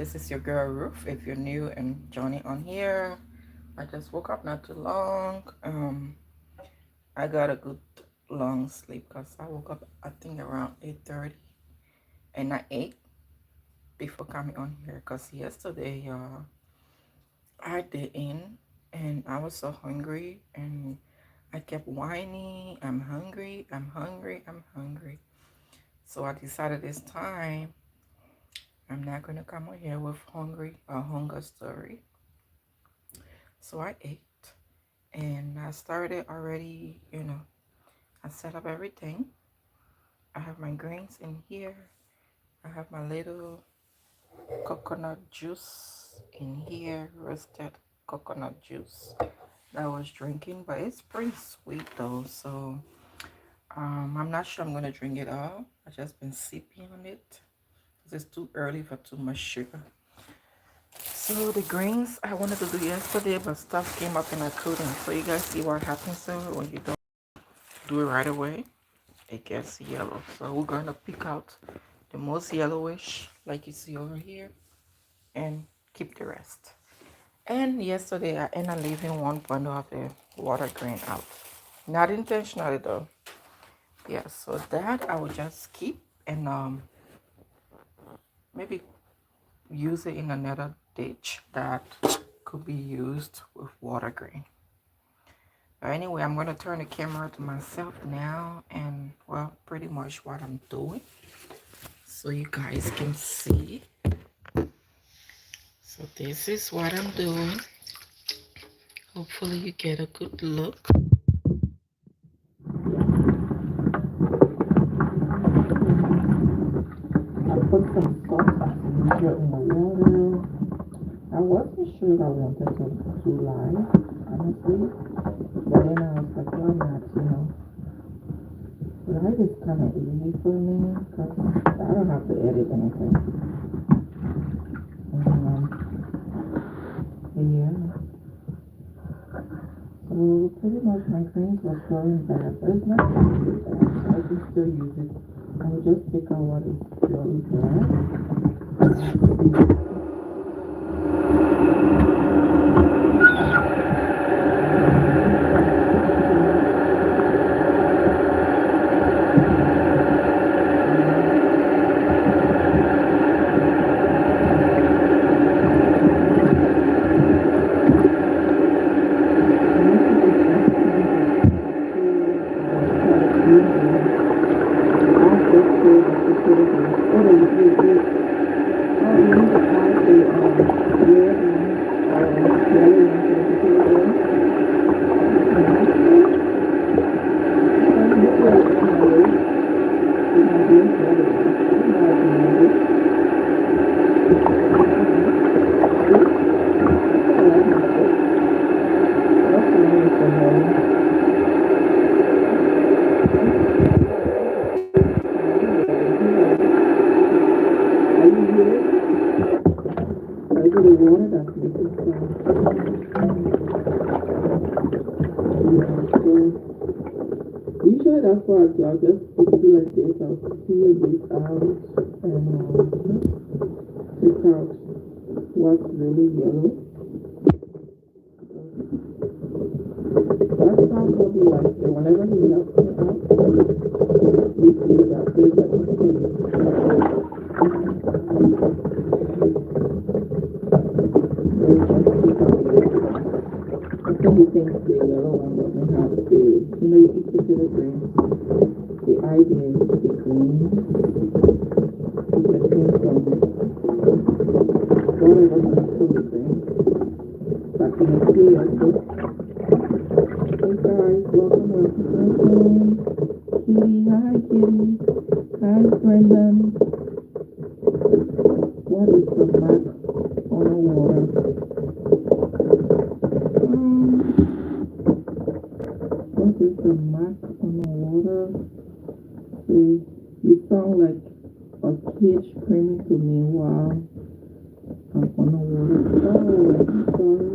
This is your girl Ruth. If you're new and joining on here, I just woke up not too long. I got a good long sleep because I woke up I think around 8:30 and I ate before coming on here because yesterday I did in and I was so hungry and I kept whining, I'm hungry, I'm hungry, I'm hungry. So I decided this time I'm not gonna come on here with a hunger story. So I ate and I started already, I set up everything. I have my greens in here. I have my little coconut juice in here, roasted coconut juice that I was drinking, but it's pretty sweet though. So I'm not sure I'm gonna drink it all. I just been sipping on it because it's too early for too much sugar. So the greens I wanted to do yesterday, but stuff came up and I couldn't. So you guys see what happens so when you don't do it right away, it gets yellow. So we're going to pick out the most yellowish like you see over here and keep the rest. And yesterday I ended up leaving one bundle of the water grain out. Not intentionally though. Yeah, so that I will just keep and maybe use it in another dish that could be used with water grain. But anyway, I'm going to turn the camera to myself now and well, pretty much what I'm doing so you guys can see. So this is what I'm doing. Hopefully you get a good look. I put some salt here in the water. I wasn't sure I wanted to live, honestly. But then I was like, why not? Live is kind of easy for me because I don't have to edit anything. Yeah. So pretty much my greens was going bad, but it's not really bad. I can still use it. I will just pick out what is really bad. Usually that's what I'll do. I'll just fix it like this. I'll peel this out and take out what's really yellow. That's how Bobby likes it. Whenever he helps me out, we see that there's like a thing. He thinks the yellow one doesn't have the, you can see the green. The idea is the green. You can see from whatever comes to the green. Back in the tree, I think. Hey guys, welcome. Kitty, hi Kitty. Hi Brendan. What is the map on the water? What is the mark on the water? See, you sound like a kid screaming to me while I'm on the water. Oh, I'm sorry.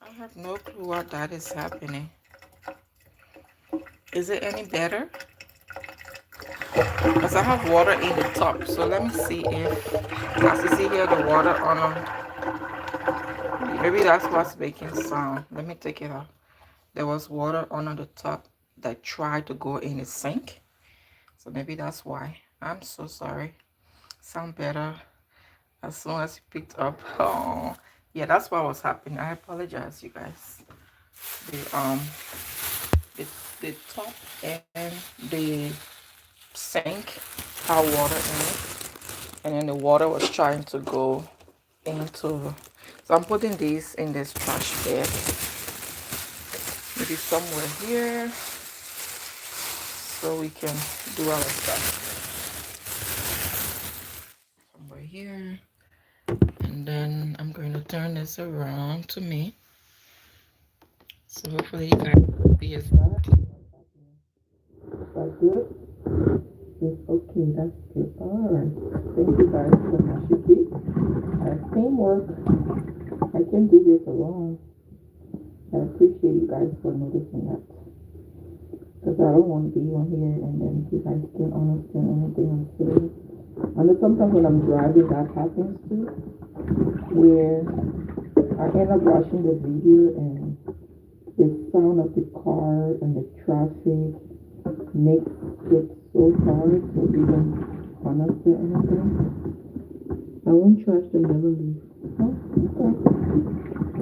I have no clue what that is happening. Is it any better? Because I have water in the top, so let me see if As you see here, the water on maybe that's what's making sound. Let me take it off. There was water under the top that tried to go in the sink. So maybe that's why. I'm so sorry. Sound better as soon as you picked up. Oh, yeah, that's what was happening. I apologize, you guys. The the, the top and the sink had water in it, and then the water was trying to go into. So I'm putting these in this trash bag. Maybe somewhere here, so we can do our stuff. Somewhere here. And then I'm going to turn this around to me. So hopefully you guys see it. That's good. It's okay. That's good. All right. Thank you guys so much. You see, teamwork. I can do this alone. I appreciate you guys for noticing that. Because I don't want to be on here and then you guys can't understand anything I'm saying. I know sometimes when I'm driving that happens too, where I end up watching the video and the sound of the car and the traffic makes it so hard to even understand anything. I won't trash them, never leave. Oh, okay.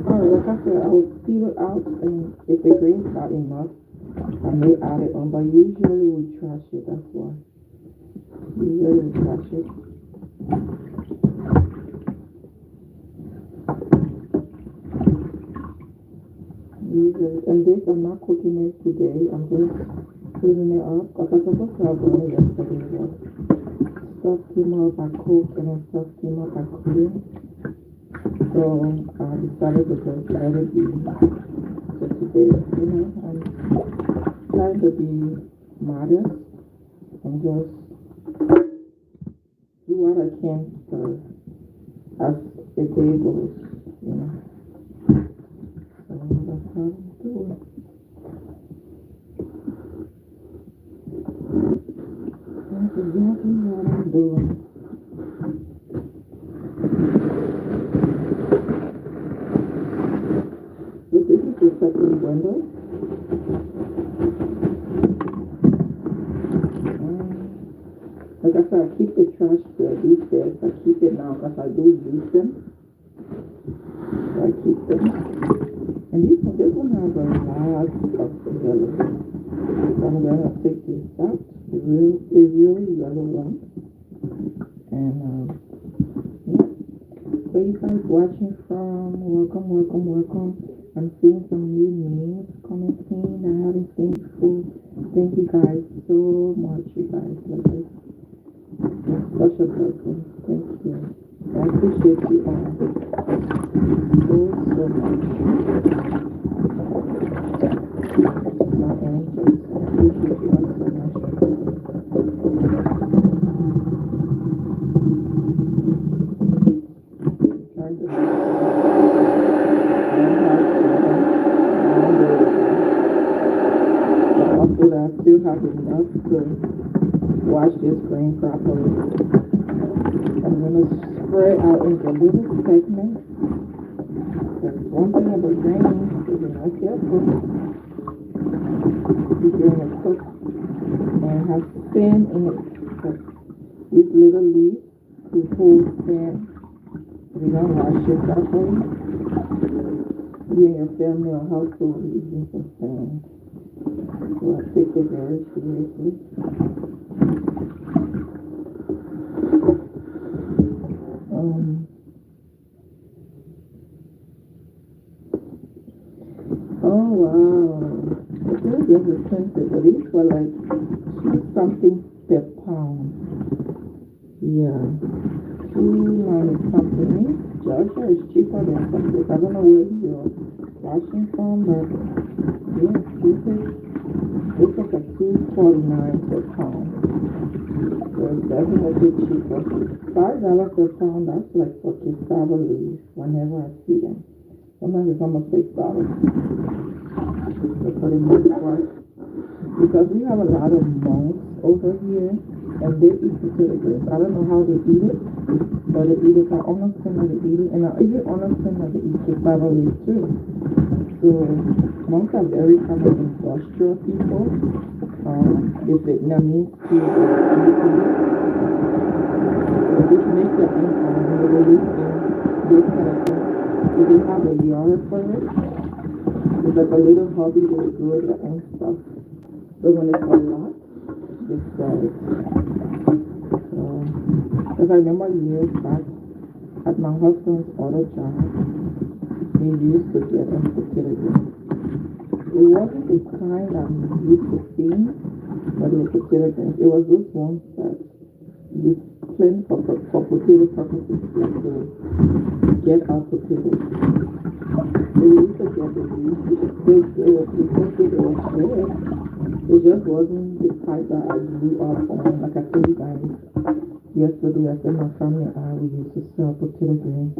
Alright, like I said, I will peel it out, and if the grain's not enough, I may add it on, but usually we trash it, that's why. Usually we trash it. Usually, and this, I'm not cooking it today, I'm just cleaning it up, because I'm supposed to have done it yesterday, but stuff came up, I cooked, and then stuff came up, I couldn't. So I decided to just let it be. So today, I'm trying to be modest and just do what I can as the day goes, So that's how I'm doing. That's exactly what I'm doing. So this is the second window. Like I said, I keep the trash there, these bags, I keep it now because I do use them. So I keep them. And this one has a lot of yellow. So I'm going to take this out. The really yellow one. And yeah. So you guys watching from, welcome. I'm seeing some new names coming in that I haven't seen before. Thank you guys so much, you guys. Like this. Such a blessing. Thank you. I appreciate you all so much. My angels. I appreciate you all so much. Trying to also that I still have enough to wash this grain properly. I'm going to spread out into little segments. Because one thing about grain is you're not careful. You're going to cook and have sand in it. These little leaves will hold sand. If you don't wash it properly, you and your family or household will be using some sand. So I take it very seriously. Oh wow, it was just expensive, but these were like something per pound. Yeah, 290 something. Georgia is cheaper than some place. I don't know where you're washing from, but yeah, this is like $2.49 per pound. So it's definitely cheaper. $5 per pound, that's like for cassava leaves whenever I see them. Sometimes it's almost $6. For the most part. Because we have a lot of monks over here. and they eat potato grits. I don't know how they eat it, but they eat it. I understand how they eat it, and I even understand how they eat cassava leaf too. So most of every kind of industrial people, the Vietnamese food, which makes their own release in those kind of things. If they have a yard for it, it's like a little hobby where they grow their own stuff. But when it's a lot, they sell it. So, because I remember years back at my husband's auto job, we used to get a potato green. It wasn't the kind I'm used to seeing, but it was potato green. It was those ones that you plant for potato purposes, like to get our potatoes. So we used to get the leaves. It was still good. We still think it was good. It just wasn't the type that I grew up on. Like I told you guys yesterday, I said my family and I, we used to sell potato greens,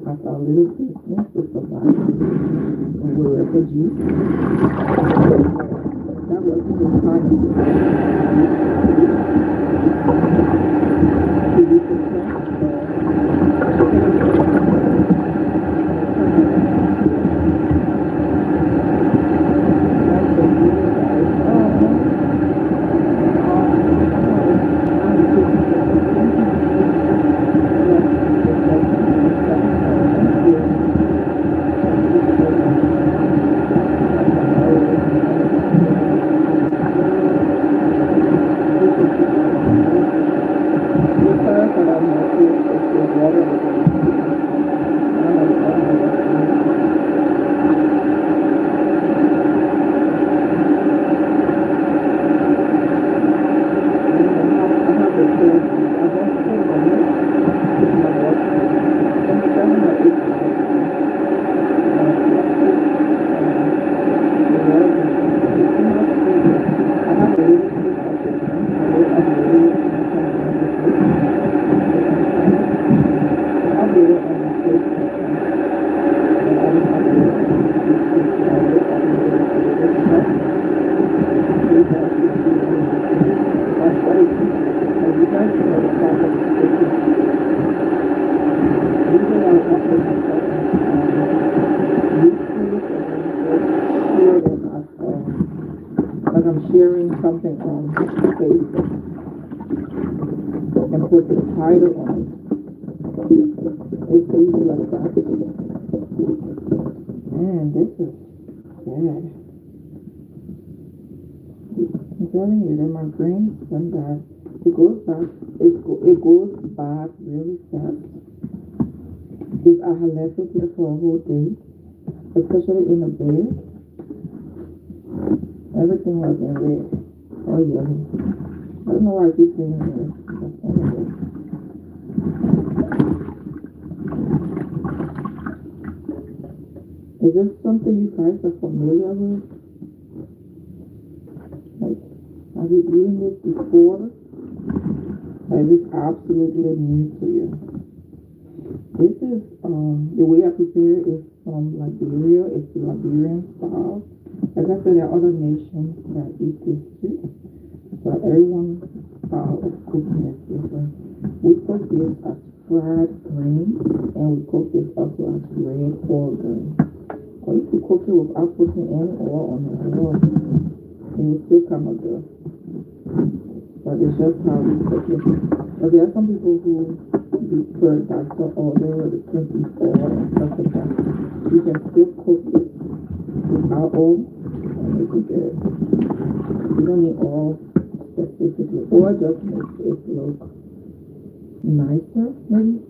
as our little business to survive when we were refugees. That wasn't the time to use the like I'm sharing something on Facebook and put the title on it. It's easy like that. Man, this is bad. I'm telling you that my brain went bad. It goes back. It goes bad really fast. If I had left it here for a whole day, especially in the bed, everything was in red or yellow. I don't know why I keep saying red. But anyway. Is this something you guys are familiar with? Like, have you eaten this before? Or is this absolutely new to you? This is, the way I prepare it is from Liberia. It's the Liberian style. Like I said, there are other nations that eat this too. So everyone's style of cooking is different. We cook this as fried green, and we cook this also as red or green. Or you can cook it without putting any oil on it at all. It will still come out good. But it's just how we cook it. But there are some people who prefer that oil, they will put oil and stuff like that. You can still cook it without oil and make it good. You don't need oil specifically. Oil just makes it look nicer, maybe.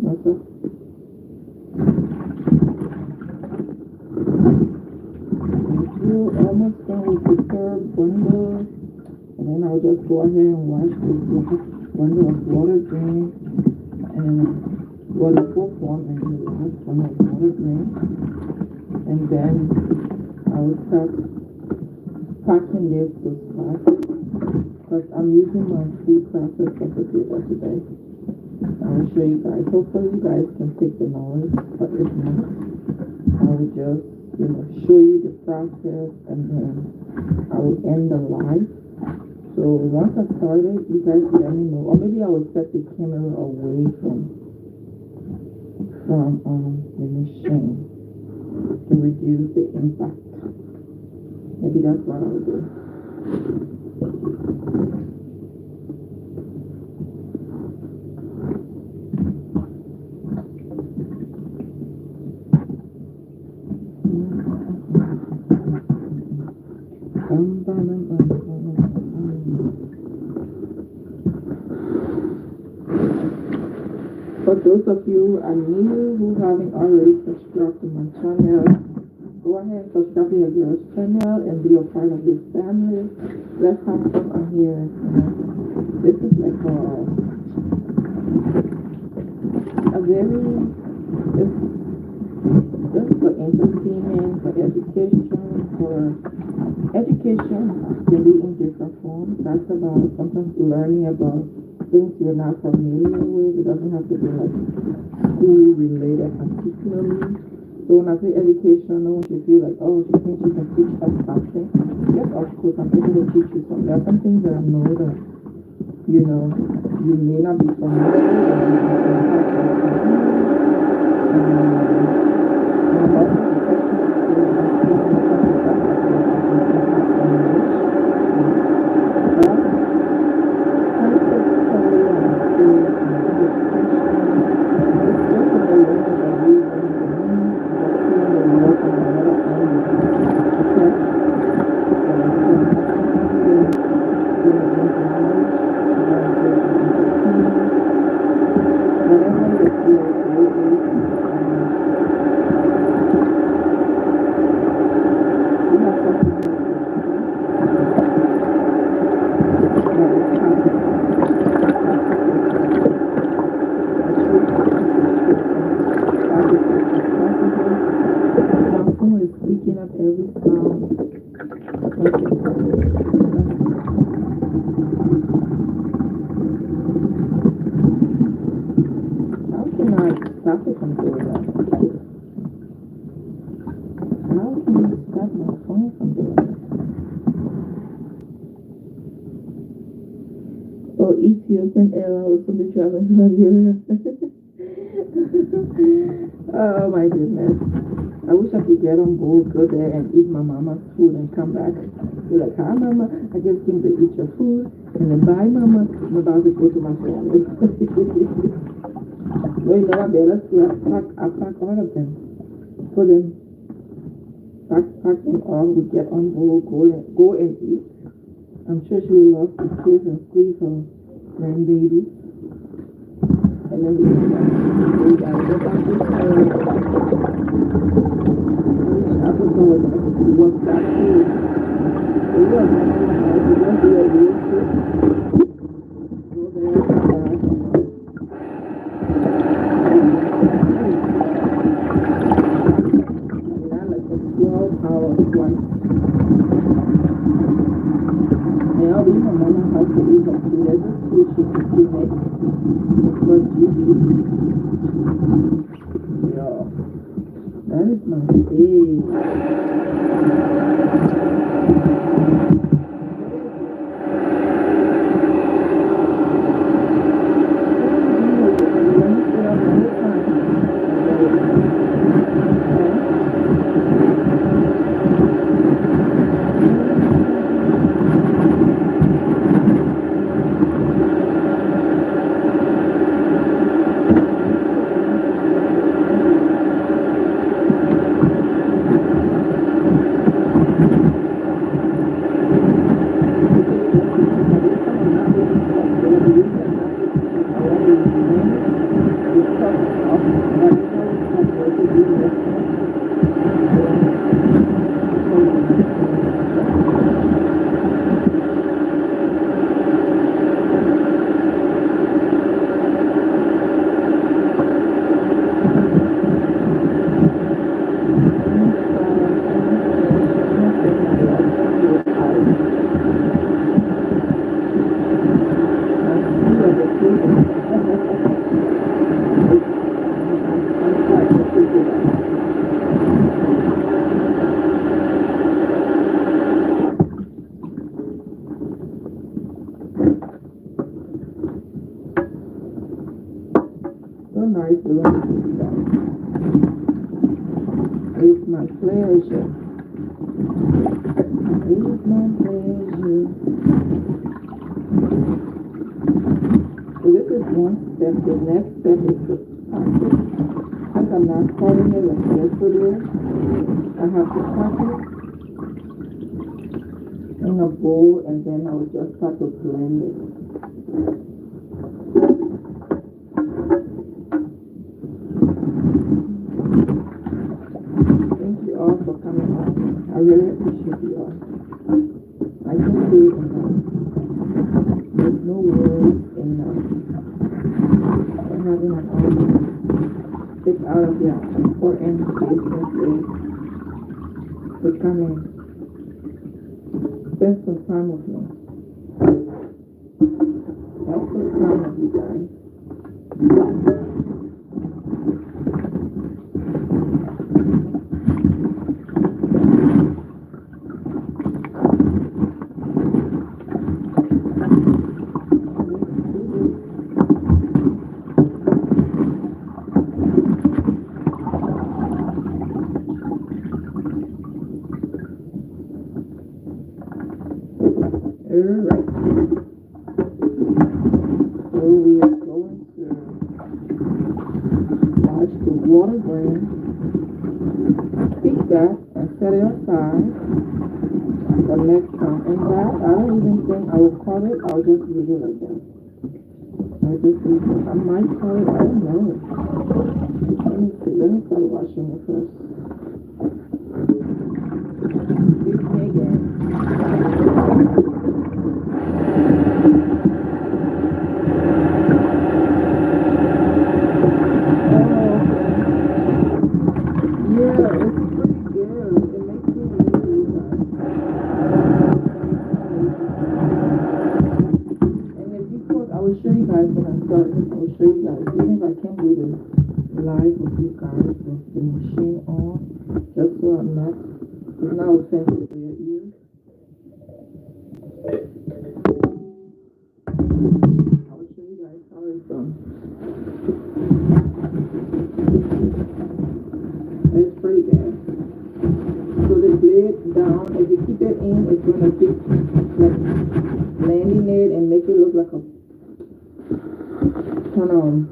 Nicer. We're almost done with the third blender, and then I'll just go ahead and wash this blender of water green, and the fourth one and the last one of water green, and then I will start packing this to start, because I'm using my food processor computer today. I will show you guys. Hopefully you guys can take the noise, but if not, I will just show you the process, and then I will end the live. So once I started, you guys let me know, or maybe I will set the camera away from the machine to reduce the impact. Maybe that's what I'll do. For those of you who are new, who haven't already subscribed to my channel, go ahead and subscribe to your girl's channel and be a part of this family. Let's have fun on here. This is like a very, it's just for entertainment, for education can be in different forms. That's about sometimes learning about things you're not familiar with. It doesn't have to be like school related particularly. So when I say education, I want you to feel like, oh, she thinks she can teach us something. Yes, of course, I'm able to teach you something. There are some things that I know that, you may not be familiar with, and you can impact your family. And I'm also Ethiopian Airlines will be traveling to Nigeria. Oh my goodness. I wish I could get on board, go there and eat my mama's food and come back. Be like, hi mama, I just came to eat your food. And then bye mama, I'm about to go to my family. No, you know what, better see, I pack all of them. Put them, pack them all, we get on board, go and eat. I'm sure she will love to kiss and squeeze her grandbaby. And then we gotta go back to her. I could go with us to work that food. We were going to do a real trip. Go there and come back. And I like a small power of one. And I'll leave my mama house to eat her food. There's a food she can do next. But you do. Yeah. That is my face. so nice doing this with you guys. It's my pleasure. It's my pleasure. So this is one step. The next step is to pack it. Since I'm not cutting it like yesterday, I have to pack it in a bowl and then I will just start to blend it. Thank you all for coming on. I really appreciate you all. I can say it enough. There's no words enough for having an audience take out of your important business day to come in. Spend some time with me. Have some time with you guys. Alright. So we are going to wash the water drain, keep that and set it aside for next time. And that, I don't even think I will cut it, I'll just leave it like that. I might cut it, I don't know. Let me see, let me start washing it first. Excuse me again. Live with you guys with the machine on, just so I'm not, it's not offensive to your ears. I will show you guys how it's done. It's pretty bad. So the blade down, if you keep it in, it's gonna keep like landing it and make it look like a kind of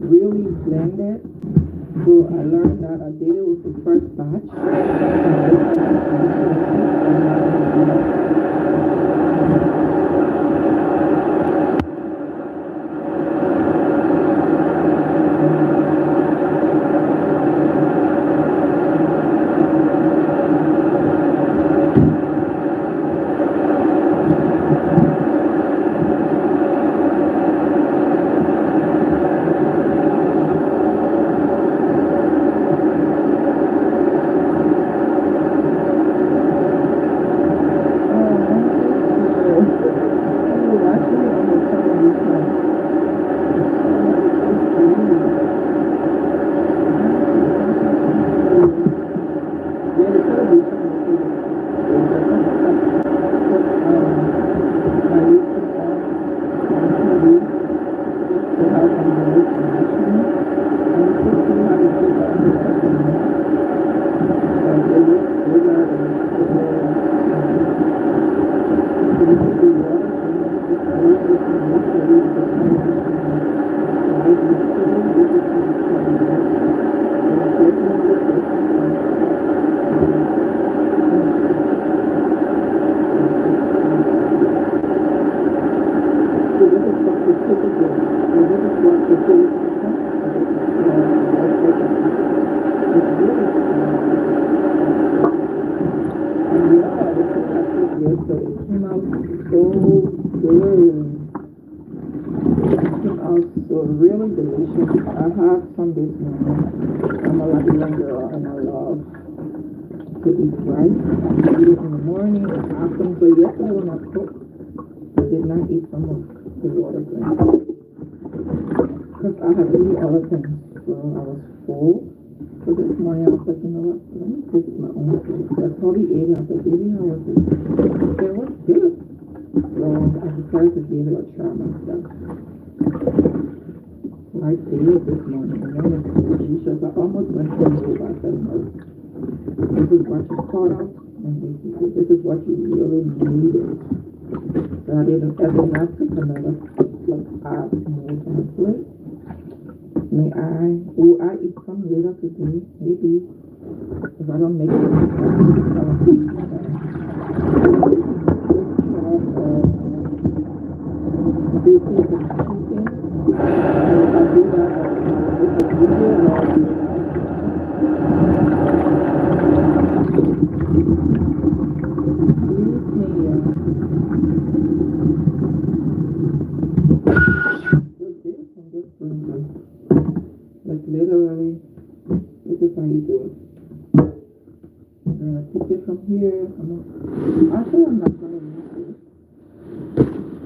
really blend it. So I learned that I did it with the first batch. Really delicious. I have some this morning. I'm a Latino girl and I love to eat rice. I eat it in the morning and afternoon. So yesterday when I cooked, I did not eat some of the water drink because I had eaten all of them. So I was full. So this morning I was like, you know what? Let me cook my own food. So I told the baby, I said, baby, how was it? She said, what's good? So I decided to give it a try myself. I I did this morning, and then the t-shirts, I almost went to the by telling her, this is what you caught out, and this is what you really needed. So I did not pick another like I moved on my plate. Will I eat some later today? Maybe. If I don't make it, I'll eat baking the chicken. If I do that, it's a video like literally, this is how you do it. I'm gonna take it from here. Actually, I'm not gonna use it.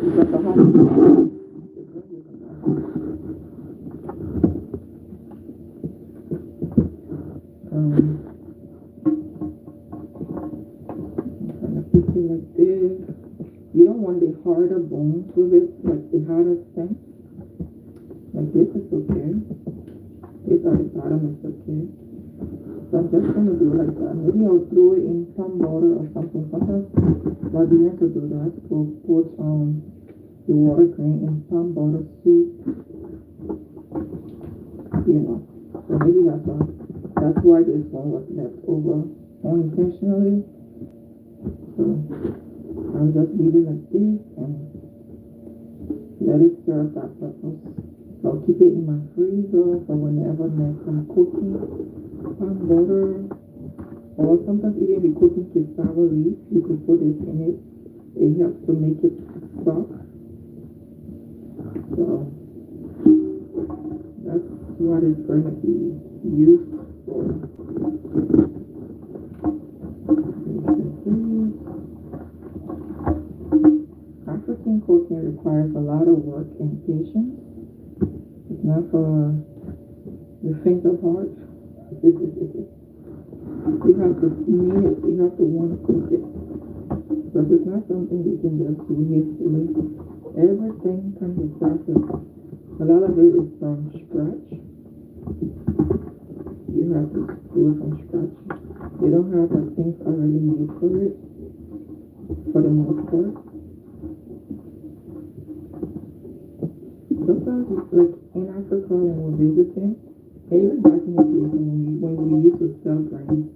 You got the home. I'm gonna pick it like this. You don't want the harder bones with it, like the harder thing. Like this is okay. This at the bottom is okay. So I'm just gonna do like that. Maybe I'll throw it in some water or something. Sometimes while being to do that, we'll put the water grain in some bottle soup. So maybe that's why this one was left over unintentionally. So I'll just leave it like this and let it serve that purpose. So I'll keep it in my freezer for whenever next I'm cooking butter, or sometimes even the cooking cassava leaf, you could put it in it. It helps to make it soft. So that's what it's going to be used for. African cooking requires a lot of work and patience. It's not for the faint of heart. You have to mean it. You have to want to cook it. But it's not something you can just do hastily. Everything can be processed. A lot of it is from scratch. You have to do it from scratch. They don't have like things already made for it, for the most part. Sometimes it's like in Africa when we're visiting, even back in the days when we used to sell grains,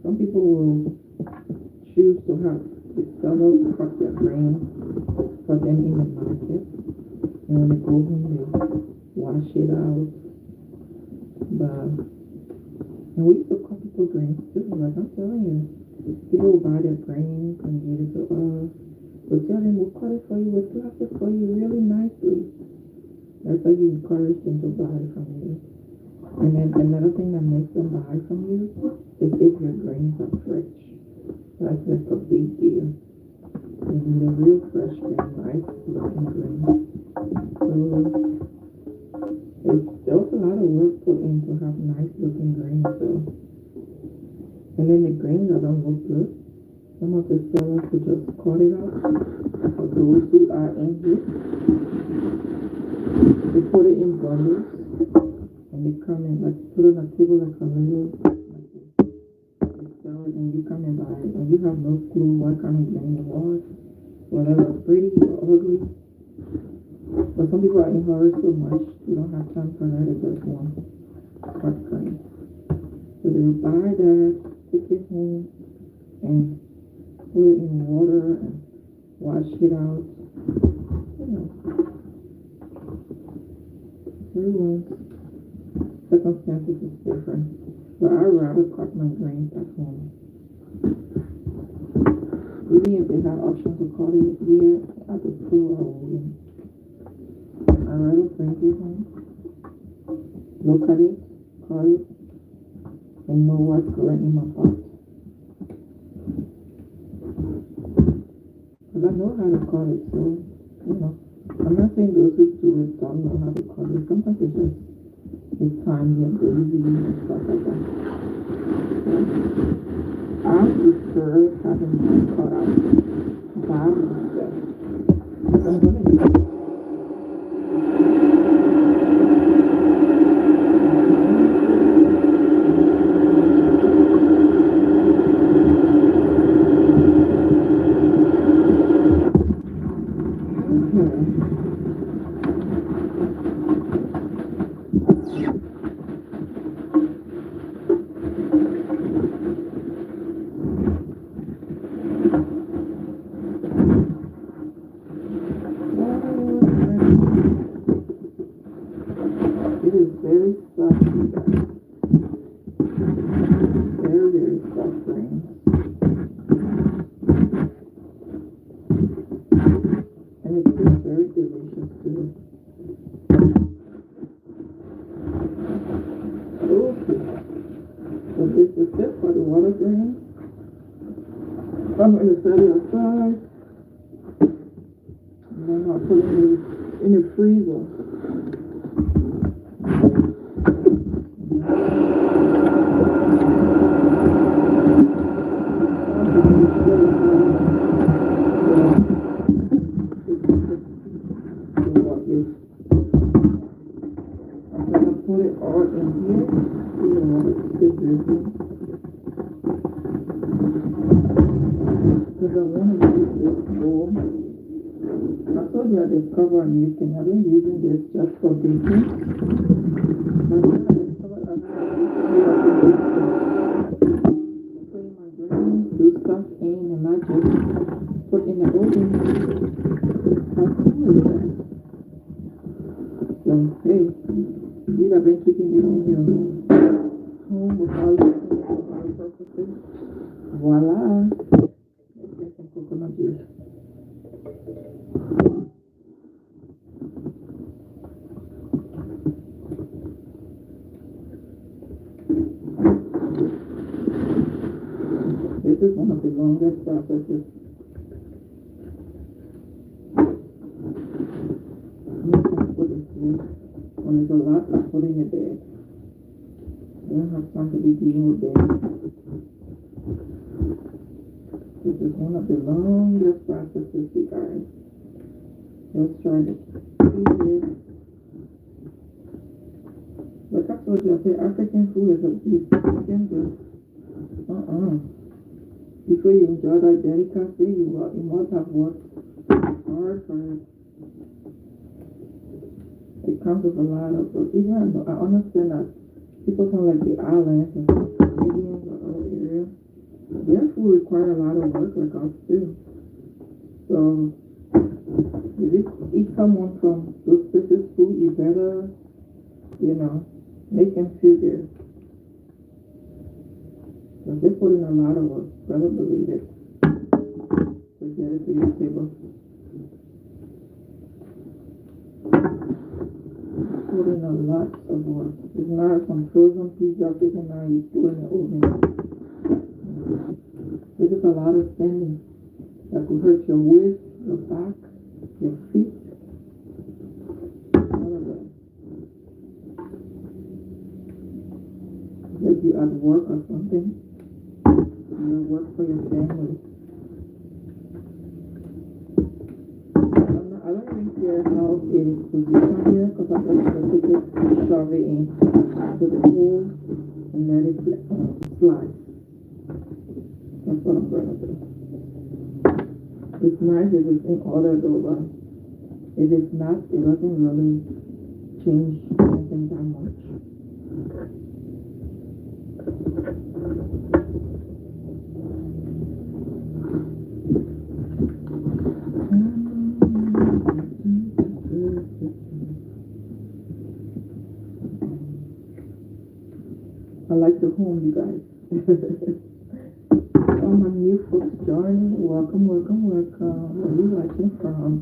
some people will choose to have the sellers cut their grain for them in the market. And when they go home, they wash it out. And we used to cut people grains too. Like I'm telling you, people will buy their grains and give it to us. We'll tell them, we'll cut it for you, we'll slap it for you really nicely. That's how you encourage them to buy from you. And then another thing that makes them buy from you is if your grains are fresh. That's just a big deal. You need a real fresh grain, nice looking grain. So there's a lot of work put in to have nice looking grains. So, and then the grains that don't look good, some of the sellers will just cut it out. For those who are in here, they put it in bundles. And they come in, like, put it on a table like a little, like this. They sell it and you come and buy it. And you have no clue what kind of grain it was, whether it's pretty or ugly. But some people are in hurry so much, you don't have time for that. They just want hot grain. So they will buy that, take it home, and put it in water and wash it out. Everyone's circumstances is different, but I'd rather cut my grains at home. Even if they have options to cut it here at the school, I wouldn't. I'd rather bring it home, look at it, cut it, and know what's going in my pot. Because I know how to cut it, so, I'm not saying those who do it don't know how to cut it. Sometimes it's just it's time and busy and stuff like that. I prefer having mine cut out by myself. I'm going to water drain. I'm going to set it aside. And then I'll put it in the freezer. Put it all in here. You know, this because I want to use this bowl. I told you I discovered a new thing. I've been using this just for baking. But then I discovered I put in my grains, do stuff in, and not just put in the oven. How cool is that? So, hey. These have been keeping you in your home without using it for other purposes. Voila! Let's get some coconut juice. This is one of the longest processes. When there's a lot, I put in the bed. I don't have time to be dealing with bed. This is one of the longest processes, you guys. Let's try to eat it. Like I told you, I said African food is a beast. African food. Before you enjoy that delicacy, you must have worked hard for it. It comes with a lot of, even I understand that people from like the islands and Canadians or other areas, their food require a lot of work like us too. So if you eat someone from those places food, you better, make them feel good. Because they put in a lot of work, better believe it, to get it to your table. Put in a lot of work. It's not some frozen pizza sitting now you put in the oven. This is a lot of standing that could hurt your waist, your back, your feet, all of that. Like you at work or something, you work for your family. I don't even care how it is positioned here because I'm just going to take it, shove it in to the hole and let it slide. That's what I'm going to do. It's nice if it's in order though, but if it's not, it doesn't really change anything that much. I like the home, you guys. All my new folks joining. Welcome. Where are you watching from?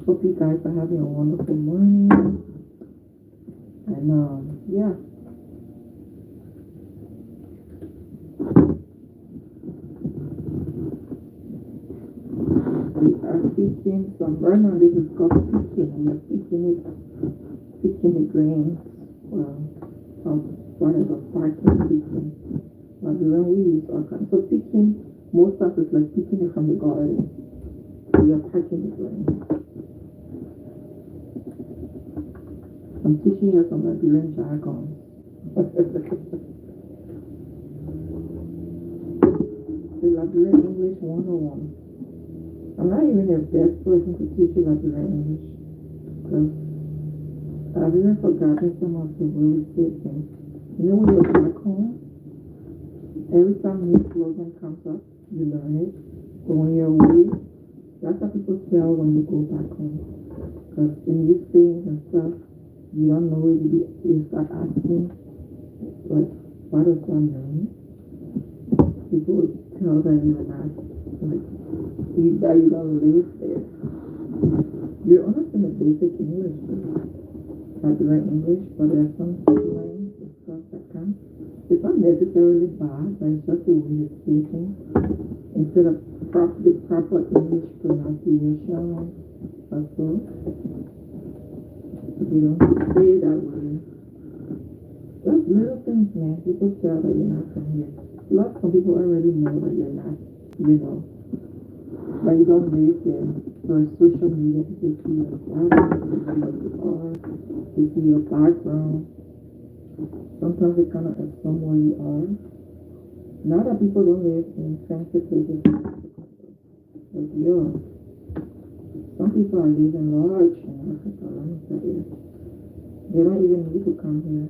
Hope you guys are having a wonderful morning. And yeah. We are picking some. Right now this is called picking. We are picking the grains. Well, one is a parking picking. But when we use all kinds. So picking, most stuff is like picking it from the garden. We are packing the grains. I'm teaching you some Liberian jargon. The Liberian English 101. I'm not even the best person to teach you Liberian English. Because I've even forgotten some of the way we say things. You know when you're back home, every time new slogan comes up, you learn it. But when you're away, that's how people tell when you go back home. Because in these things and stuff, you don't know it. You start asking, like, what does that mean? People would tell that you're not, like, that you don't live there. You're understand the basic English, like English, but there's some slang and stuff that comes. It's not necessarily bad, but it's just the way you say things. Instead of the proper English pronunciation, also, they don't say it that way. Just little things, man. People tell that you're not from here. Lots of people already know that you're not, you know, but you don't live there. So it's social media, people see your family, they see what you are, they see your background. Sometimes they kind of assume where you are. Not that people don't live in fancy places, but yeah, some people are living large in Africa, let me tell you. They don't even need to come here.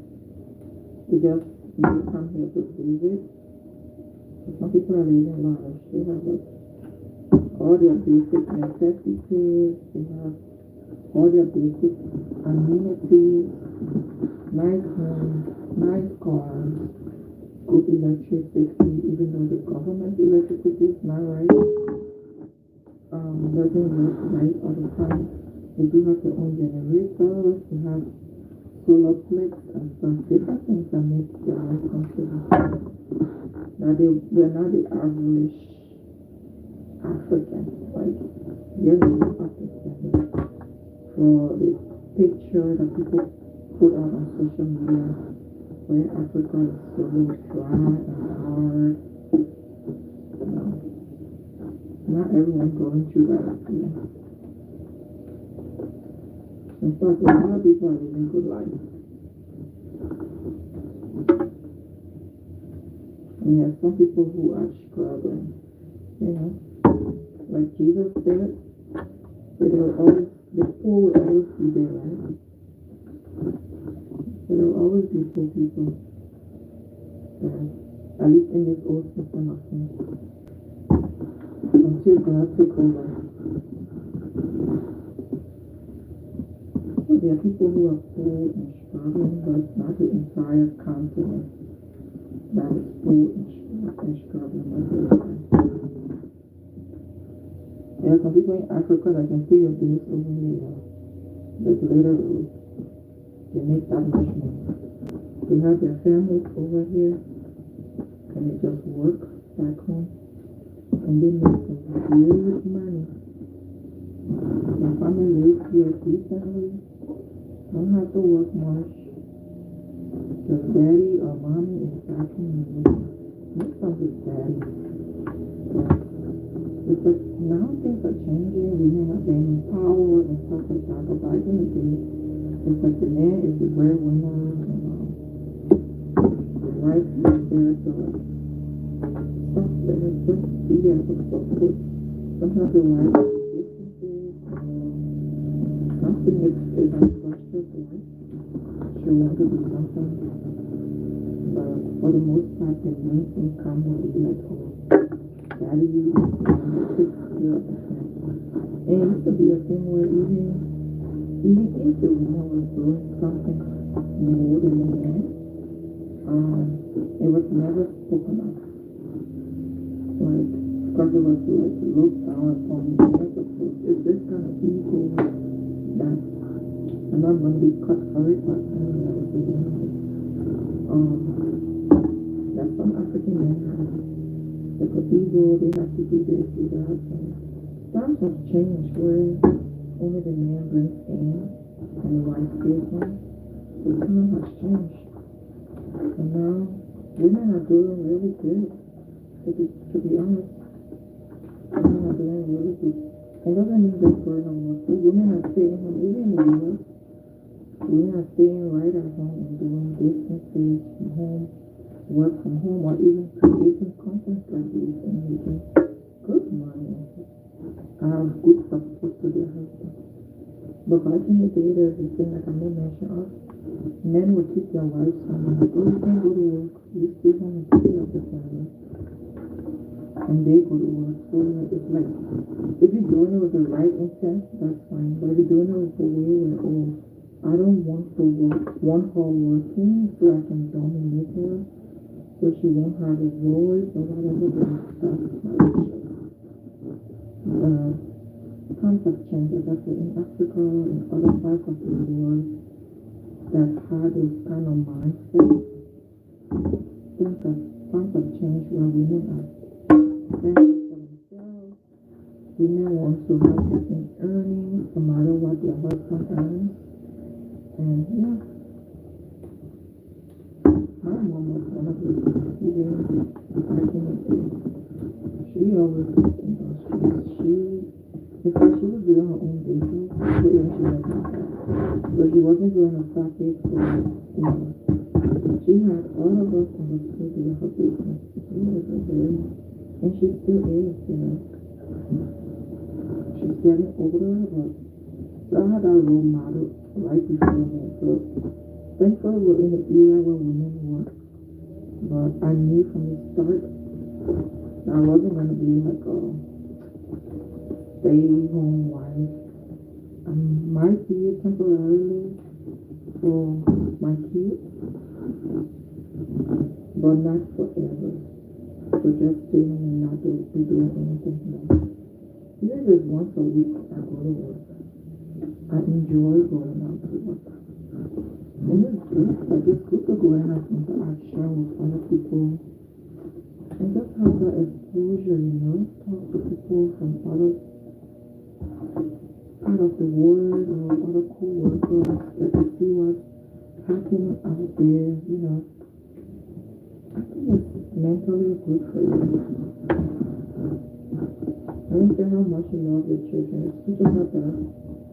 They just need to come here to visit. But some people are living large. They have like all their basic necessities. They have all their basic amenities, nice homes, nice cars, good electricity, even though the government electricity is not right, doesn't work right all the time. They do have their own generators, they have solar flex and some different things that make their life comfortable. Now they're not the average African, like they're not up to standard for the picture that people put out on social media where Africa is so dry and hard. Not everyone going through that experience. In fact, a lot of people are living good life. And you have some people who are struggling, you know, like Jesus said, the poor will always be there, right? So there will always be poor people, at least in this old system of things, until God took over. So there are people who are poor and struggling, but not the entire continent that is poor and struggling at the time. There are some people in Africa that can pay your bills over here, but literally, they make that much money. They have their families over here, and they just work back home, and they make some good money. My family lives here decently, don't have to work much. The daddy or mommy is back home working. Most of the daddy. But now things are changing, women are gaining power and stuff like that, but back in the day, it's like the man is the breadwinner, and the wife is there to stuff that is just be there for support. Sometimes the wife is businesses, something is unstructured for her. She wants to do something, but for the most part, the main income will be like, oh, daddy takes care of the family. And it used to be a thing where even if the woman was doing something more than the man, it was never spoken of. Like, because it was like looked down upon the suppose. It's this kind of ego that I'm not going to be cut for it, but I don't know what to do. That some African men have. Like a ego, they have to do this, do that. And times have changed where only the man brings in and the wife stays home. The time has changed. And now women are doing really good. To be honest, women are doing really good. It doesn't mean they're going on work. Women are staying home, even in the US. Women are staying right at home and doing businesses from home, work from home, or even creating content like this and making good money. Good support to their husband. But back in the day, there's this thing like I may mention of men would keep their wives home and like, oh, you can go to work, you stay home and take care of the family. And they go to work. So it's like, if you're doing it with the right intent, that's fine. But if you're doing it with the way where, oh, I don't want her working so I can dominate her, so she won't have a voice or whatever, then that's not times have changed, like I said, in Africa and other parts of the world that had this kind of mindset times have changed where women are standing for themselves. Women want to have decent earnings no matter what their husband earns. And yeah, my mom was one of those even back in the day. She always, she in fact, she was doing her own business when she was like that. But she wasn't doing a pocket for, she had all of us on the school doing her business. She was a very, and she still is. She's getting older, but so I had a role model right before me. So thankfully we're in an era where women work. But I knew from the start that I wasn't going to be like a stay-home wife. I might be it temporarily for my kids, but not forever. So just stay home and not be doing anything more. Even if it's once a week I go to work, I enjoy going out to work. And it's good. Like it's good to go and have interaction with other people and just have that exposure, talk to people from other out of the world or other co-workers, like to see what's happening out there. I think it's mentally good for you. I don't care how much you love your children, it's good to have that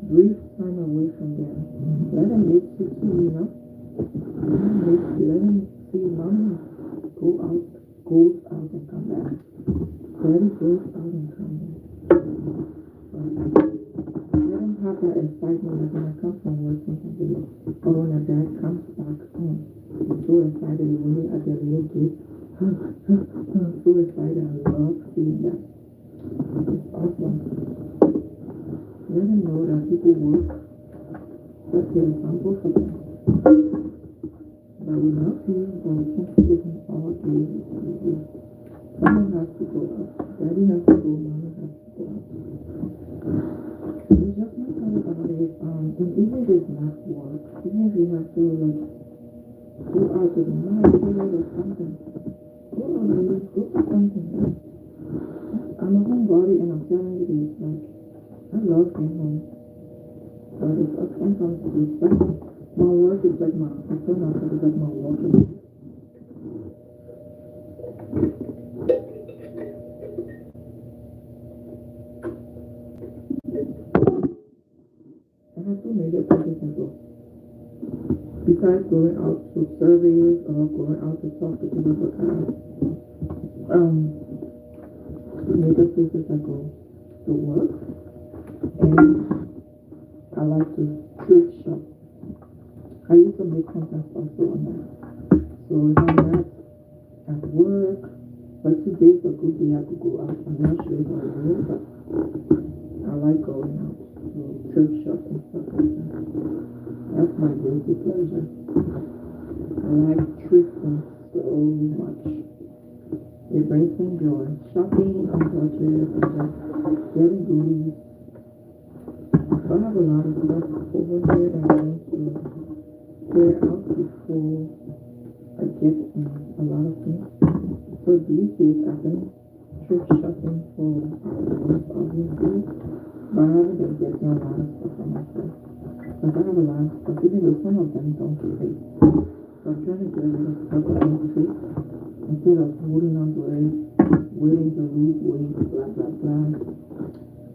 brief time away from them. Let them live to see. Let them see mommy goes out and come back. Daddy goes out and come back. Let them have that excitement that when I come from work today, or when a dad comes back home. I'm so excited when they at their little gate. I'm so excited. I love seeing that. It's awesome. Let them know that people work. That's the example for them. But we love you, but we can't sit in all day. Someone has to go out. Daddy has to go, mommy has to go out. It's just not all about it. And even if it's not work, even if you have to go out to the night, go out or something. Go out and go to something. I'm a homebody and I'm telling you this, I love being home. But it's sometimes it's like my work is like I feel myself is like my walking. I have two major projects as well. Besides going out to surveys or going out to talk to people for class, major places I go to work, and I like to thrift shop. I used to make content also on that. So if I'm not at work, but today's a good day I could go out. I'm not sure if I will, but I like going out to thrift shop and stuff like that. That's my guilty pleasure. I like thrifting so much. It brings me joy. Shopping on budget and just getting goodies. So I have a lot of stuff over here that I want to clear out before I get a lot of things. So these days I've been thrift shopping for hours, obviously, but I haven't been getting a lot of stuff for myself. Like I have a lot of stuff, even though some of them don't fit. So I'm trying to get rid of stuff that don't fit instead of holding on to it, waiting to lose weight, blah blah blah.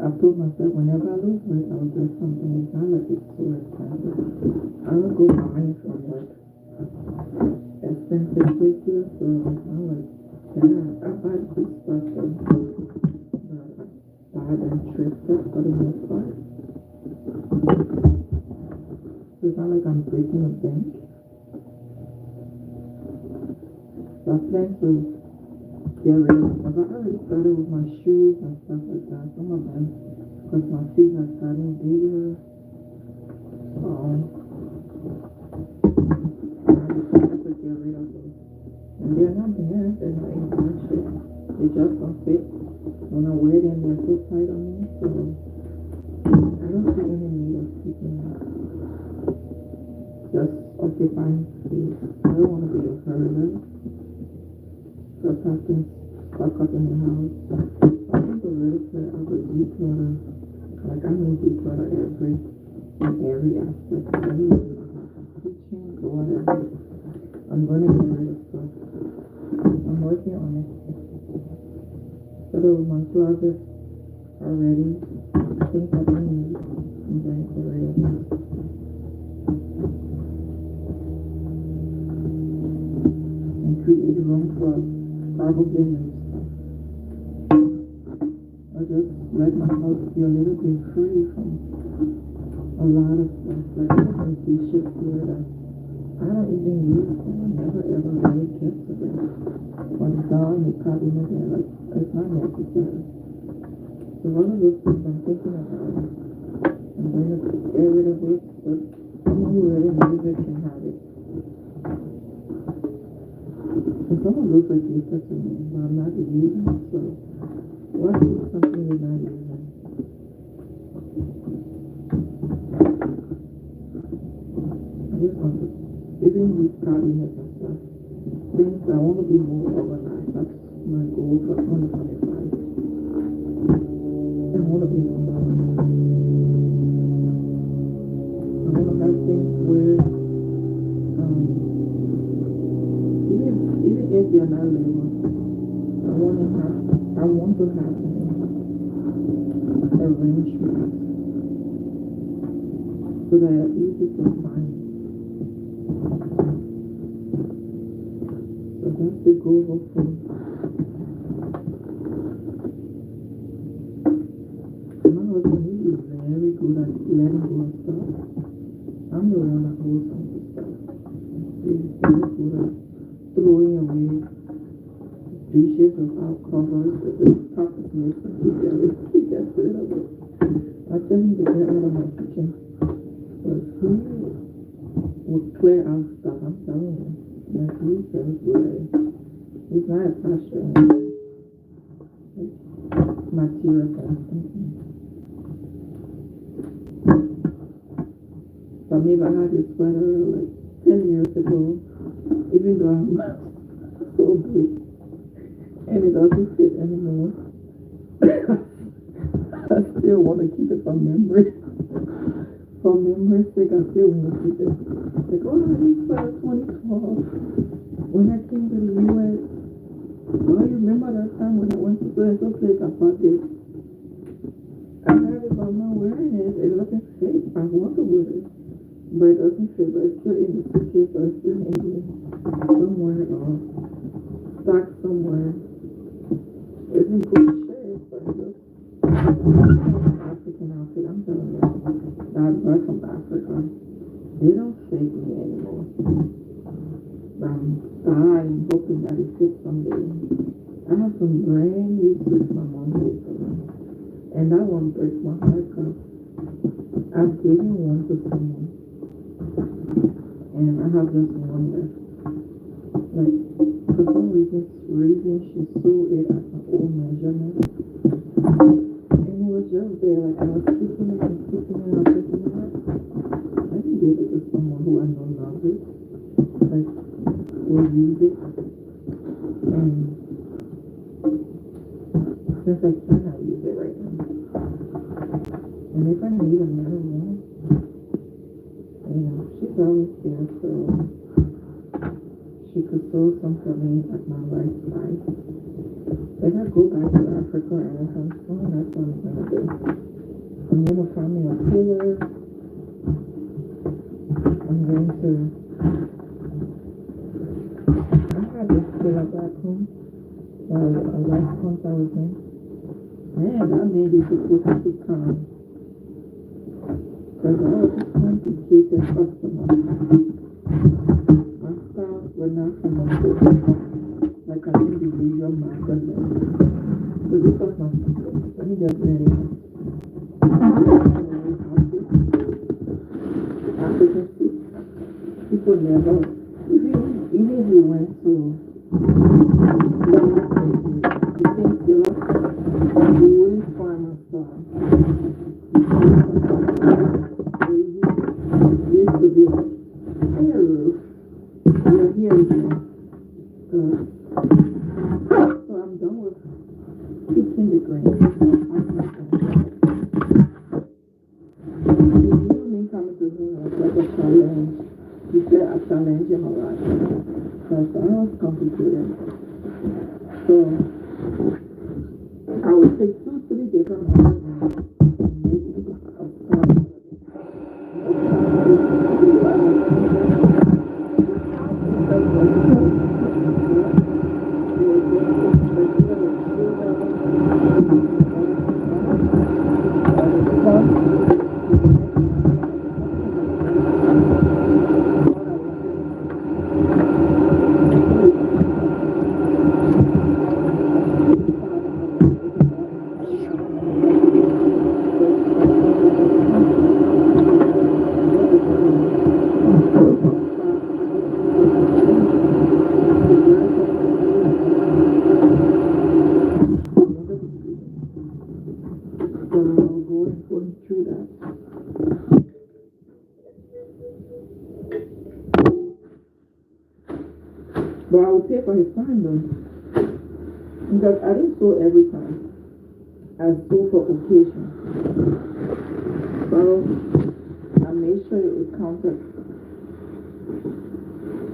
I've told myself whenever I lose weight, I'll get something. It's not like it's so expensive. I don't go buying from expensive places, so I'm like, yeah, I buy good stuff and buy them thrift stuff for the most part. So it's not like I'm breaking a bank. So I plan to get rid of stuff. I already started with my shoes and stuff like that. Some of them, because my feet are starting bigger. So I have to get rid of them. And they're not bad. They're not in bad shape. They just don't fit. When I wear them, they're so tight on me. So I don't see any need of keeping them. Just occupying space. I don't want to be a herder. stuff happens, stuck up in the house. I think the really clear out the declutter. Like I mean declutter every aspect of every kitchen, whatever. I'm gonna get rid of stuff. I'm working on it. So those my closets are ready. Things that I need. I'm going to get rid of them. And create room for probably new stuff. I just let my house be a little bit free from a lot of stuff. Like some dishes here that I don't even use them. I never ever really kept to them. When it's gone, it's probably not there. Like, it's not necessary. So one of those things I'm thinking about, I'm going to get rid of it, but someone who really needs it can have it. So someone looks like useless to me, but I'm not using it, so why keep something you're not using? I just want to, even these cabinets and stuff, things I want to be more organized. That's my goal for 2025. I want to be more organized. I want to have things where, even if you're not labeled, I want to have arrangements so that they're easy to find. So that's the goal, hopefully. My husband, he is very good at letting go of stuff. I'm the one that holds on to stuff. He's very good at throwing away dishes without covers. If the top is missing, he gets rid of it. I tell him to get out of my kitchen. But he would clear out stuff, I'm telling you. Like he's very good. He's not attached to anything. Material things. But maybe I had this sweater like 10 years ago, even though I'm so big and it doesn't fit anymore. I still want to keep it for memory. For memory's sake, I still want to keep it. Like, oh, this sweater 2012. When I came to the US, oh, you remember that time when I went to so place I bought this? I have it, but I'm not wearing it. It doesn't fit. I want to wear it. But it doesn't fit, but it's still in the suitcase, or it's still hanging somewhere, or stuck somewhere. It's in good shape, but it looks African outfit. I'm telling you, that girl from Africa, they don't fake me anymore. I'm hoping that it fits someday. I have some brand new suits my mom made for me, and that one breaks my heart because I've given one to someone. And I have just one left. Like, for some reason she sewed it at my old measurement. And it was just there, like I was keeping it and keeping it and picking it up. I can give it to someone who I know loves it. Like, will use it. And since I cannot use it right now. And if I need another one, you know, she's always there, so she could sew some for me at my right side. If I go back to Africa and I have some, that's what I'm going to do. I'm going to find me a pillar. I'm going to... I had this pillar back home. A last month I was in. Man, that made it supposed to come. Because I was just trying to keep a customer. My stars were not from a book. Like an individual magazine. So this was my secret. Let me just let it out. African soup. People never, even if you went to the things you wouldn't find a star. Used to be like, hey Ruth, you're here again. and he said I challenge him a lot because I was complicated. So I would take two, three different models and make a song. Going through that. But I would pay for his time though. Because I didn't sew every time. I sew for occasion. So I made sure it counted.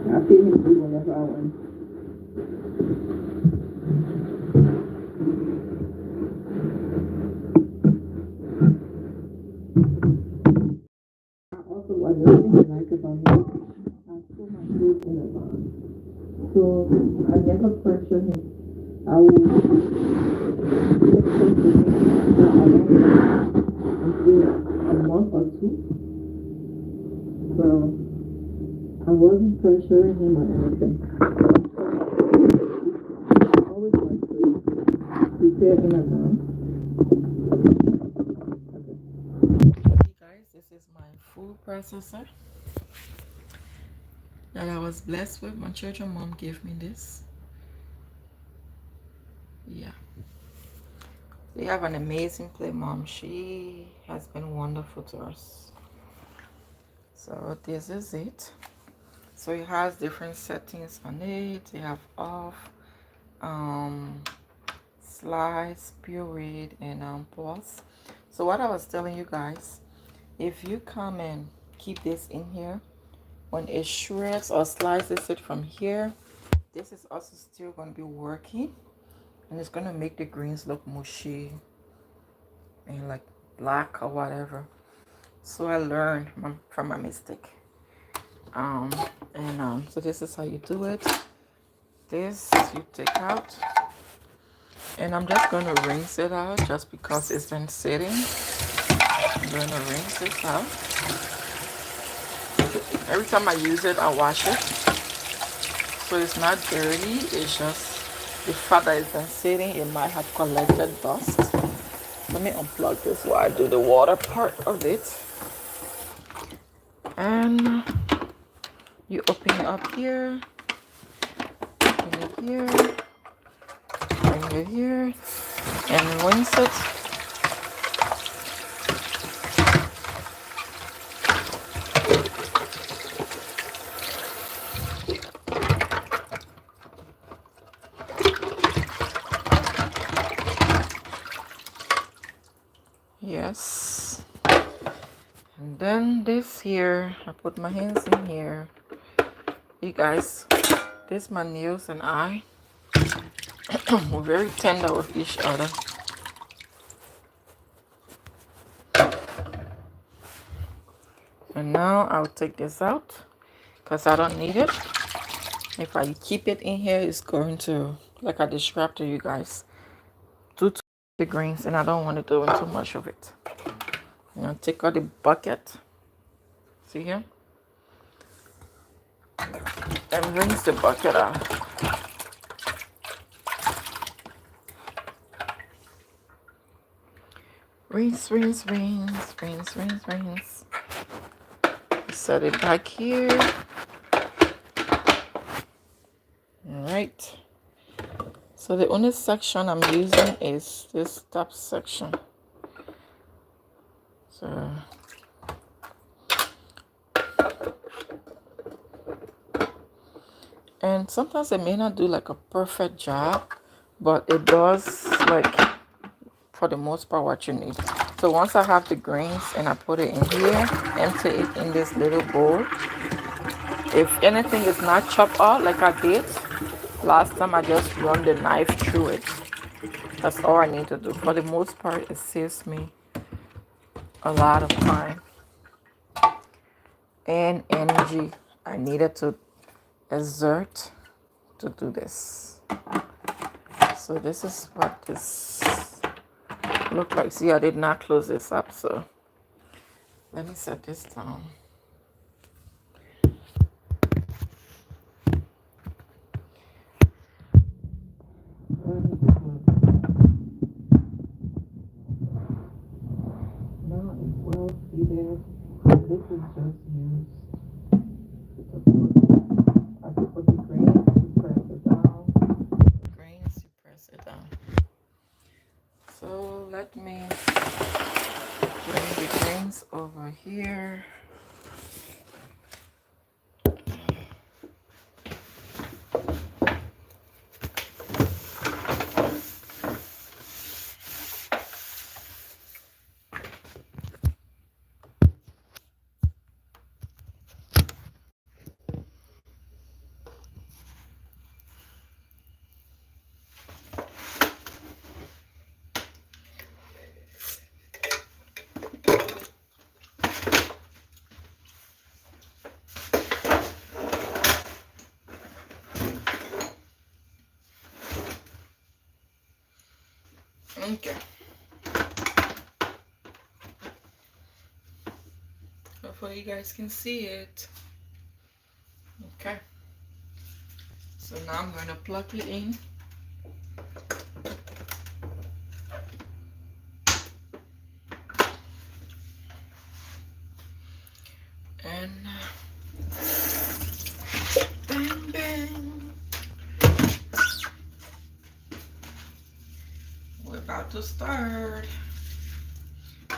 I paid him good whenever I went. Also, what I really like about me, I sew my clothes in advance. So I never pressure him. I will get something until a month or two. So I wasn't pressuring him or anything. I always like to prepare in advance. Hey guys, this is my food processor that I was blessed with. My church and mom gave me this. Yeah, we have an amazing play mom. She has been wonderful to us. So this is it. So it has different settings on it. You have off, slice, pureed, and pulse. So what I was telling you guys, if you come and keep this in here, when it shreds or slices it from here, this is also still going to be working, and it's going to make the greens look mushy and like black or whatever. So I learned from my mistake. So this is how you do it. This you take out, and I'm just going to rinse it out just because it's been sitting. I'm going to rinse it out. Every time I use it, I wash it, so it's not dirty. It's just the fact that it's been sitting, it might have collected dust. Let me unplug this while I do the water part of it. And you open it up here, open it here, bring it here, and rinse it. Yes. And then this here, I put my hands in here. You guys, this my nails and I. We're very tender with each other. And now I'll take this out because I don't need it. If I keep it in here, it's going to, like I described to you guys, do the greens, and I don't want to do too much of it. I'm gonna take out the bucket. See here? And rinse the bucket out. Rinse, rinse, rinse, rinse, rinse, rinse. Set it back here. Alright. So the only section I'm using is this top section. So and sometimes it may not do like a perfect job, but it does, like, for the most part, what you need. So once I have the greens and I put it in here, empty it in this little bowl. If anything is not chopped out like I did last time, I just run the knife through it. That's all I need to do. For the most part, it saves me a lot of time and energy I needed to exert to do this. So this is what this look like. See, I did not close this up, so let me set this down. Now it will be there. This is just used to put, I can put the grains, you press it down. Grains, you press it down. So let me bring the grains over here. Okay. Hopefully you guys can see it. Okay. So now I'm going to plug it in. And bang, bang. We're about to start.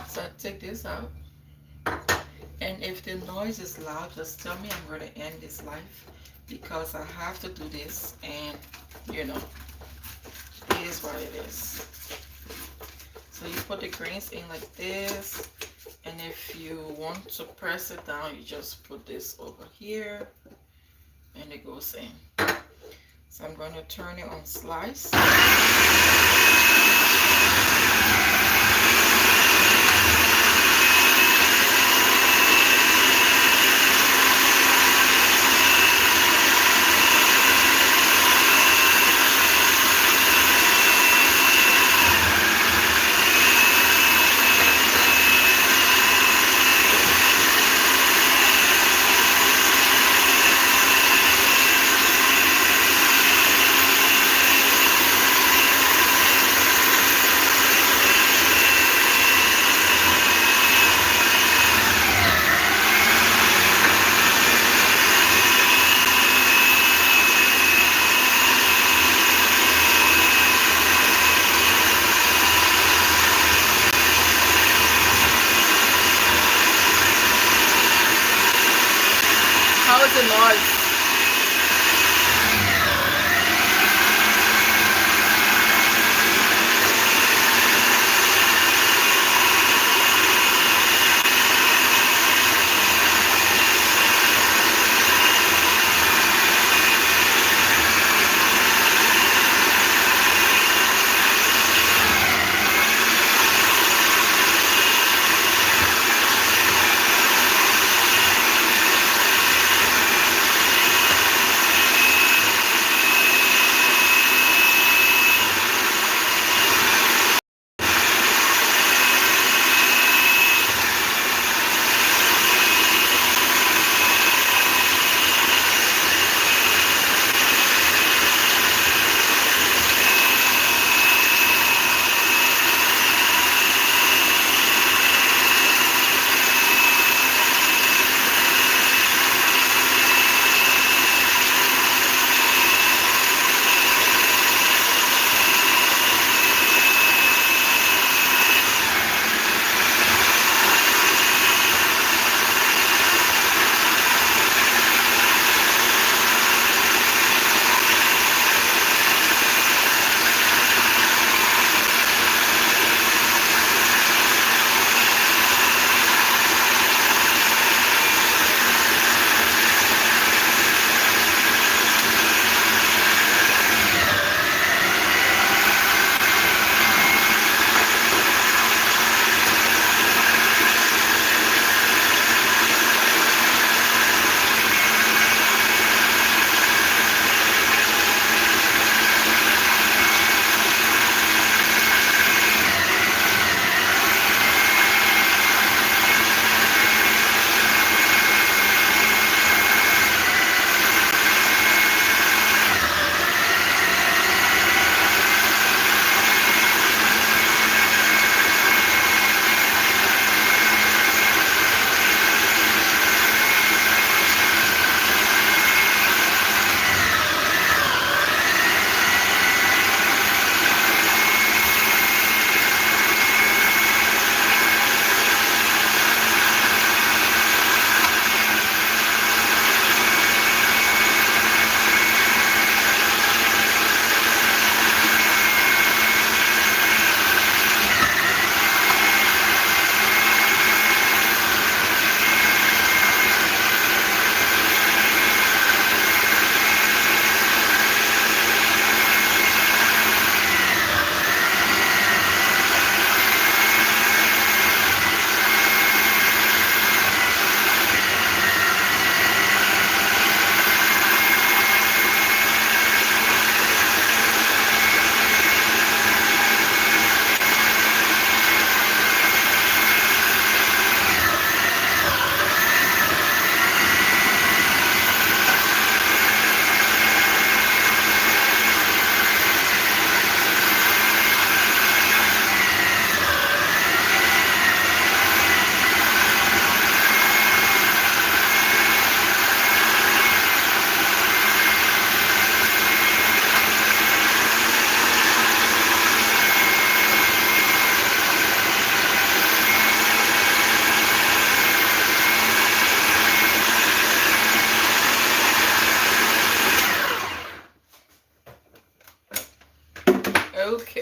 So I take this out. And if the noise is loud, just tell me. I'm going to end this live because I have to do this, and you know, it is what it is. So you put the greens in like this, and if you want to press it down, you just put this over here and it goes in. So I'm going to turn it on slice. How is the noise?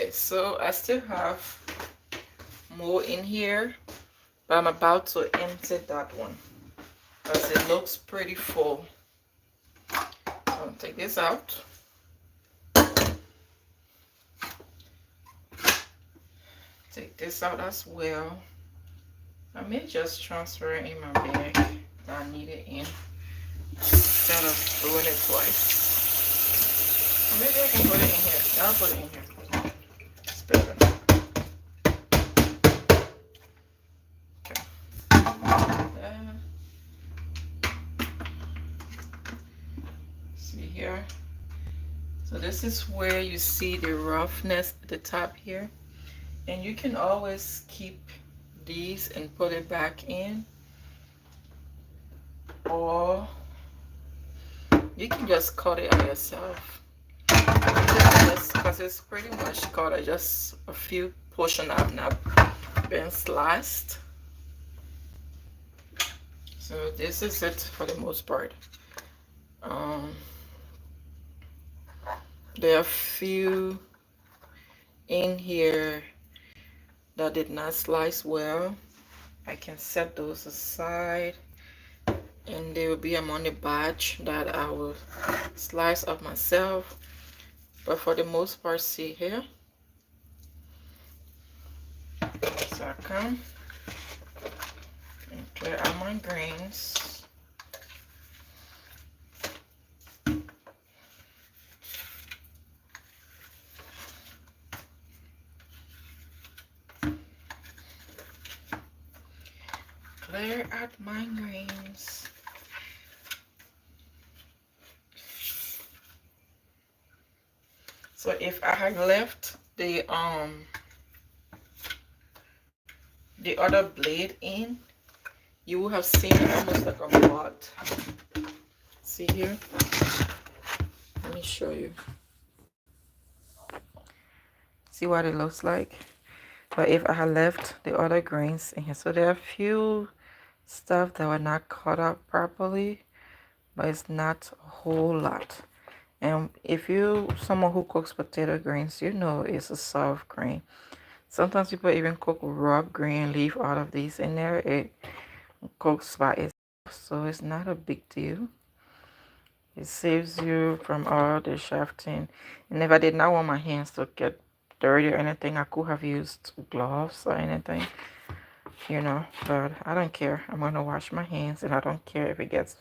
Okay, so I still have more in here, but I'm about to empty that one because it looks pretty full. I'll take this out. Take this out as well. I may just transfer it in my bag that I need it in instead of doing it twice. Or maybe I can put it in here. I'll put it in here. It's better. Okay. See here. So this is where you see the roughness at the top here. And you can always keep these and put it back in, or you can just cut it out yourself. Because it's pretty much cut. Just a few portions have not been sliced. So this is it for the most part. There are a few in here that did not slice well. I can set those aside, and they will be among the batch that I will slice up myself. But for the most part, see here. So I come and clear out my grains. Clear out my grains. So if I had left the other blade in, you would have seen it almost like a mud. See here? Let me show you. See what it looks like? But if I had left the other grains in here, so there are a few stuff that were not cut up properly, but it's not a whole lot. And if you someone who cooks potato greens, you know it's a soft grain. Sometimes people even cook raw grain, leave all of these in there. It cooks by itself, so it's not a big deal. It saves you from all the shafting. And if I did not want my hands to get dirty or anything, I could have used gloves or anything, you know, but I don't care. I'm gonna wash my hands, and I don't care if it gets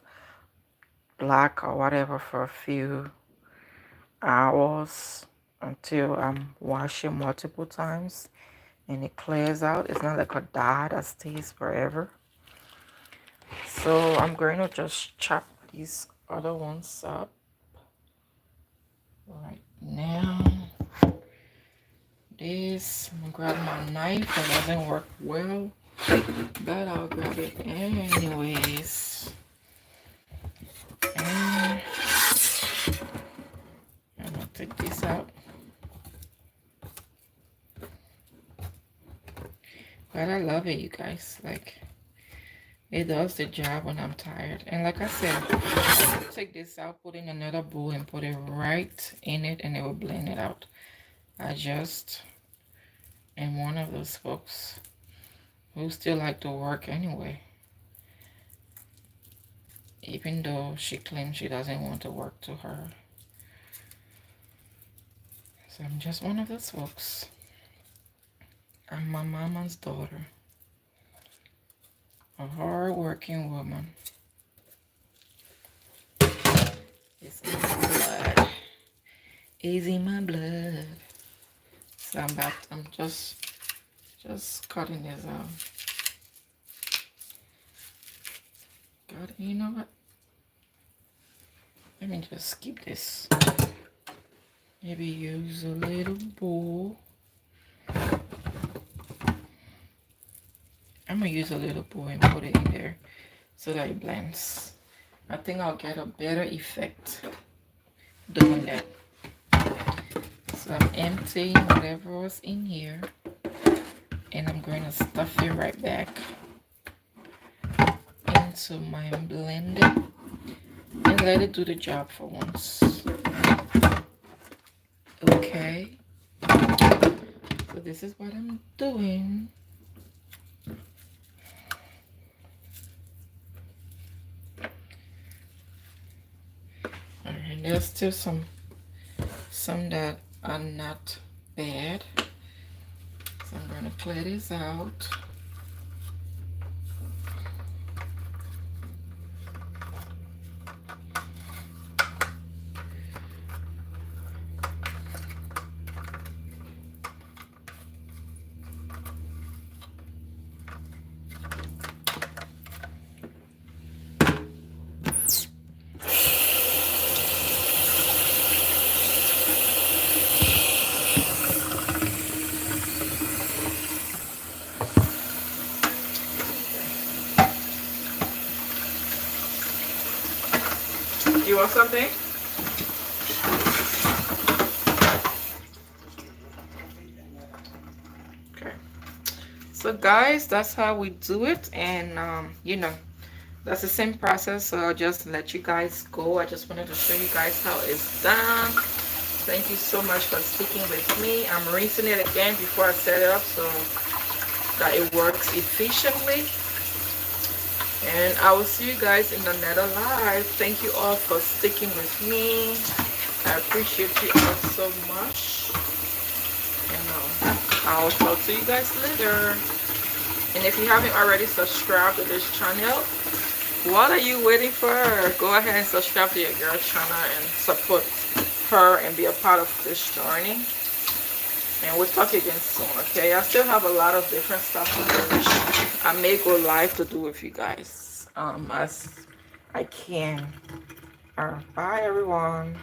black or whatever for a few hours until I'm washing multiple times and it clears out. It's not like a dye that stays forever. So I'm going to just chop these other ones up right now. This, I'm gonna grab my knife. It doesn't work well, but I'll grab it anyways. And I'm gonna take this out. But I love it, you guys. Like, it does the job when I'm tired. And like I said, take this out, put in another bowl, and put it right in it, and it will blend it out. I just am one of those folks who still like to work anyway, even though she claims she doesn't want to work to her. So I'm just one of those folks. I'm my mama's daughter, a hard-working woman. It's in my blood. It's in my blood. So I'm just cutting this out. God, you know what? Let me just skip this. Maybe use a little bowl. I'm gonna use a little bowl and put it in there so that it blends. I think I'll get a better effect doing that. So I'm emptying whatever was in here, and I'm going to stuff it right back into my blender and let it do the job for once. Okay. this is what I'm doing. Alright, there's still some that are not bad. So I'm gonna clear this out. You want something? Okay. So guys, that's how we do it, and you know, that's the same process. So I'll just let you guys go. I just wanted to show you guys how it's done. Thank you so much for sticking with me. I'm rinsing it again before I set it up so that it works efficiently. And I will see you guys in another live. Thank you all for sticking with me. I appreciate you all so much. And I'll talk to you guys later. And if you haven't already subscribed to this channel, what are you waiting for? Go ahead and subscribe to your girl channel and support her and be a part of this journey. And we'll talk again soon, okay? I still have a lot of different stuff to do, which I may go live to do with you guys as I can. Bye everyone.